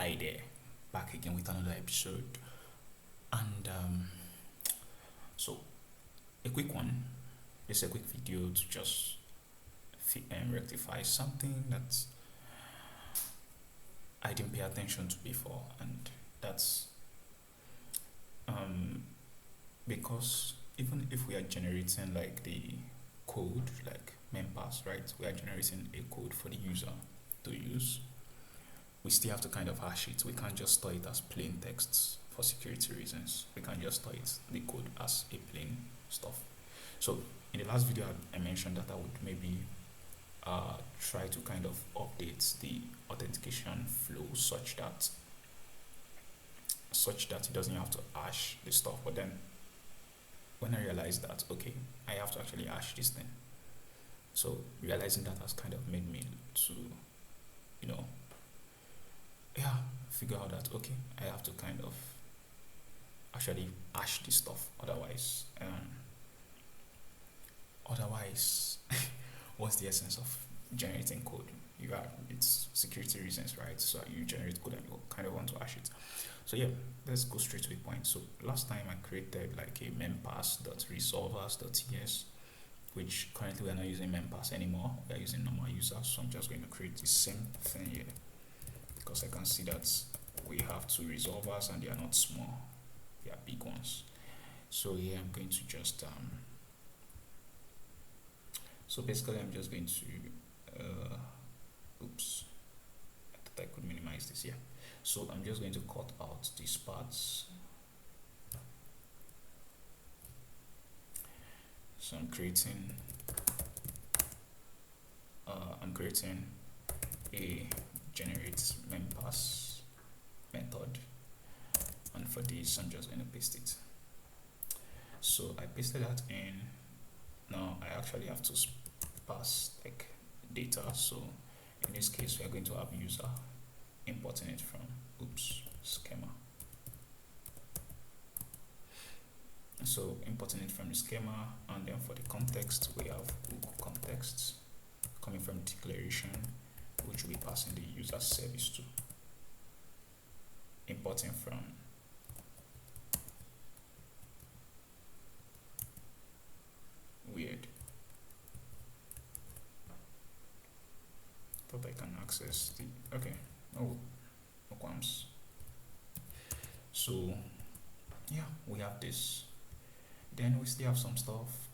Hi there, back again with another episode. And so, a quick one, just a quick video to just rectify something that I didn't pay attention to before, and that's um, because even if we are generating like the code, like Memepass, right? We are generating a code for the user to use. We still have to kind of hash it. We can't just store it as plain texts for security reasons. We can't just store it the code as a plain stuff. So in the last video, I mentioned that I would maybe try to kind of update the authentication flow such that it doesn't have to hash the stuff. But then when I realized that okay, I have to actually hash this thing. So realizing that has kind of made me to, you know, yeah, figure out that okay, I have to kind of actually hash this stuff. Otherwise, what's the essence of generating code? It's security reasons, right? So you generate code and you kind of want to hash it. So yeah, let's go straight to the point. So last time I created like a memepass.resolvers.ts, which currently we're not using memepass anymore. We're using normal users. So I'm just going to create the same thing here because I can see that we have two resolvers and they are not small, they are big ones. So here I'm going to just so basically I'm just going to oops, I thought I could minimize this here. So I'm just going to cut out these parts. So I'm creating a generate memepass method, and for this I'm just going to paste it. So I pasted that in. Now I actually have to pass like data. So in this case we are going to have user importing it from schema. So importing it from the schema, and then for the context we have hook context coming from declaration, which will be passing the user service to. Importing from weird. Thought I can access the okay. Oh, no qualms. So yeah, we have this. Then we still have some stuff.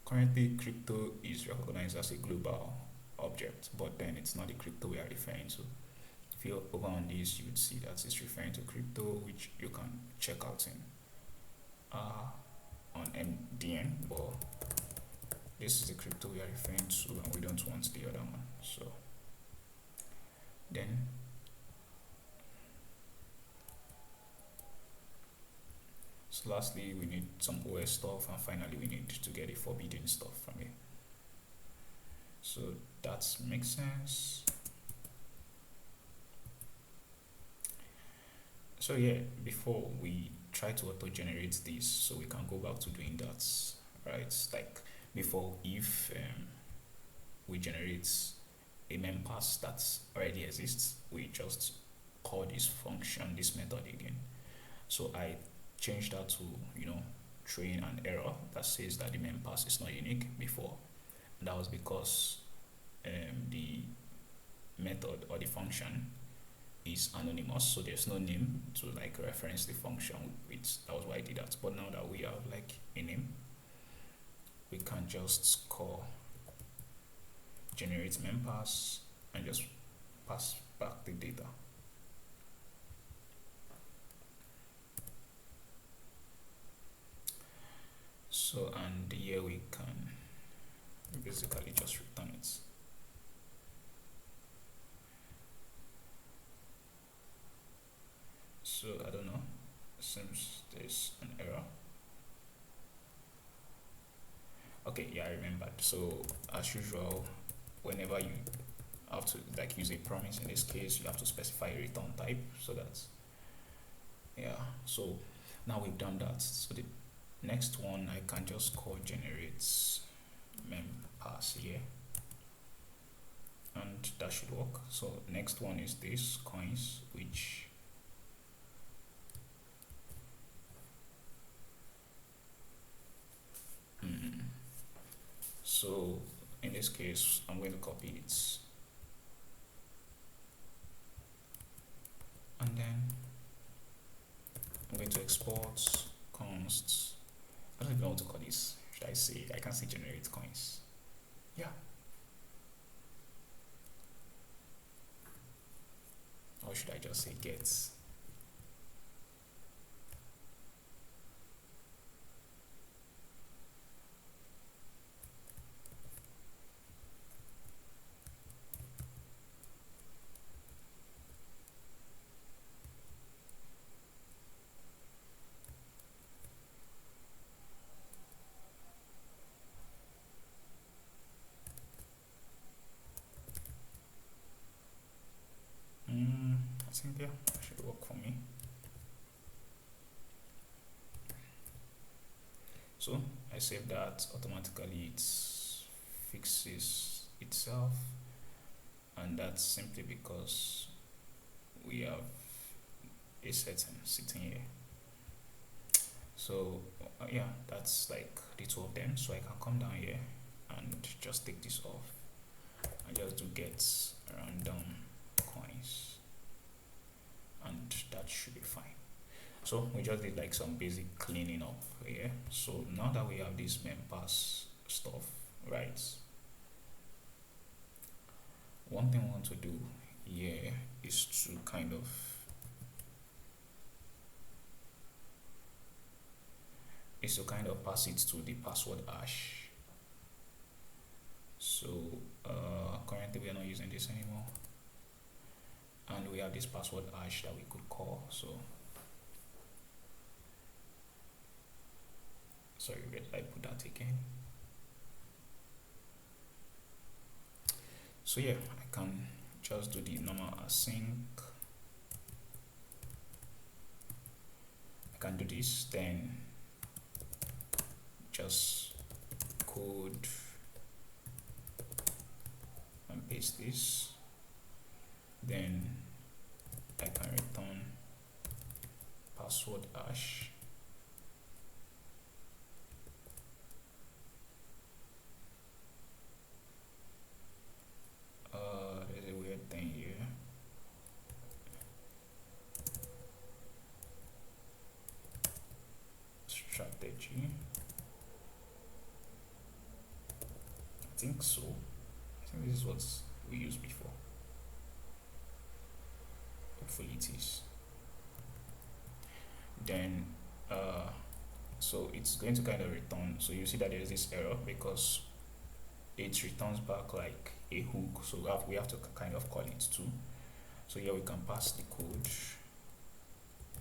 Currently, crypto is recognized as a global object, but then it's not the crypto we are referring to. If you over on this, you would see that it's referring to crypto, which you can check out in on MDN, but this is the crypto we are referring to, and we don't want the other one. So then so lastly we need some OS stuff, and finally we need to get a forbidden stuff from it. So that makes sense. So yeah, before we try to auto generate this, so we can go back to doing that, right? Like before, if we generate a memepass that already exists, we just call this function, this method again. So I changed that to, throwing an error that says that the memepass is not unique before. And that was because the method or the function is anonymous, so there's no name to like reference the function with. That was why I did that. But now that we have like a name, we can just call generate memepass and just pass back the data. So and here we can basically just return it. So I don't know, seems there's an error. Okay, yeah, I remembered. So as usual, whenever you have to like use a promise, in this case you have to specify a return type, so that's so now we've done that. So the next one I can just call generate memepass here, and that should work. So next one is this coins, which so in this case I'm going to copy it, and then I'm going to export const. I don't even know what to call this. Should I say, I can say generate coins? Yeah. Or should I just say get? I think yeah, that should work for me. So I save that, automatically it fixes itself, and that's simply because we have a setting sitting here. So yeah, that's like the two of them. So I can come down here and just take this off and just do get random coins, and that should be fine. So we just did like some basic cleaning up here. So now that we have this Memepass stuff, right? One thing I want to do here is to kind of pass it to the password hash. So currently we are not using this anymore, and we have this password hash that we could call. So sorry, where did I put that again? So yeah, I can just do the normal async. I can do this, then just code and paste this, then I can return password hash. There's a weird thing here. Strategy. I think so. I think this is what we used before. Hopefully it is. Then so it's going to kind of return. So you see that there's this error because it returns back like a hook. So we have to kind of call it too. So here we can pass the code,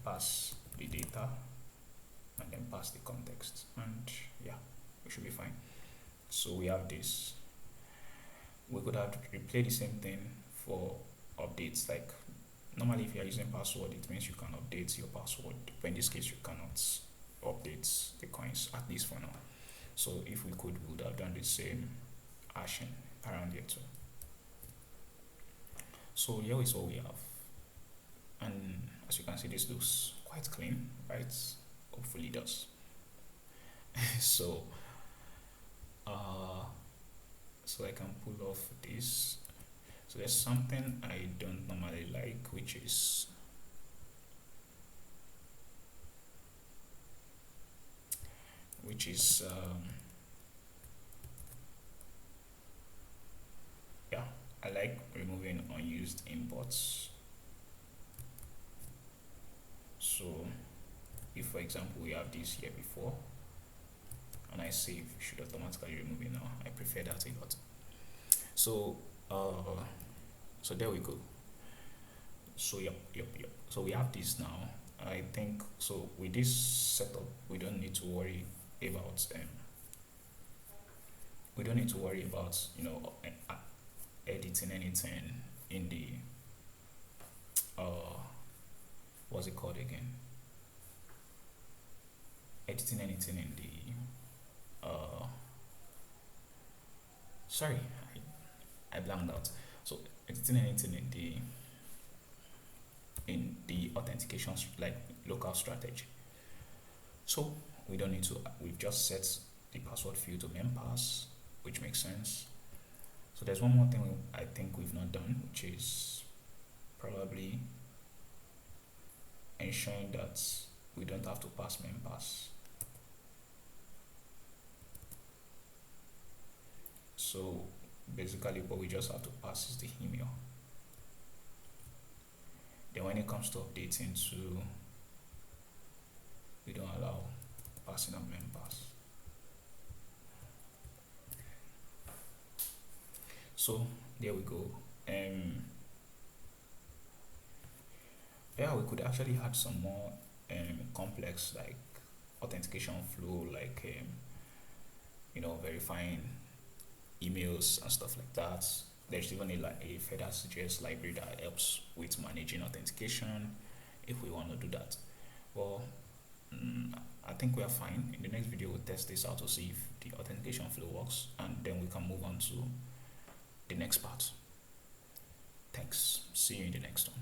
pass the data, and then pass the context, and yeah, we should be fine. So we have this. We could have replay the same thing for updates. Like normally if you are using password, it means you can update your password, but in this case you cannot update the coins, at least for now. So if we could, we would have done the same hashing around here too. So here is what we have, and as you can see, this looks quite clean, right? Hopefully it does. So so I can pull off this. So there's something I don't normally like, which is yeah, I like removing unused imports. So if for example we have this here before and I save, it should automatically remove it now. I prefer that a lot. So so there we go. So yep. So we have this now. I think so with this setup we don't need to worry about you know editing anything in the what's it called again, editing anything in the sorry, I blanked out. So editing anything in the authentication like local strategy. So we don't need to. We've just set the password field to Memepass, which makes sense. So there's one more thing I think we've not done, which is probably ensuring that we don't have to pass Memepass. So basically what we just have to pass is the email. Then when it comes to updating to, we don't allow passing of Memepass. So there we go. Yeah, we could actually add some more complex like authentication flow, like verifying emails and stuff like that. There's even a further CGS library that helps with managing authentication if we want to do that. Well, I think we are fine. In the next video, we'll test this out to see if the authentication flow works, and then we can move on to the next part. Thanks. See you in the next one.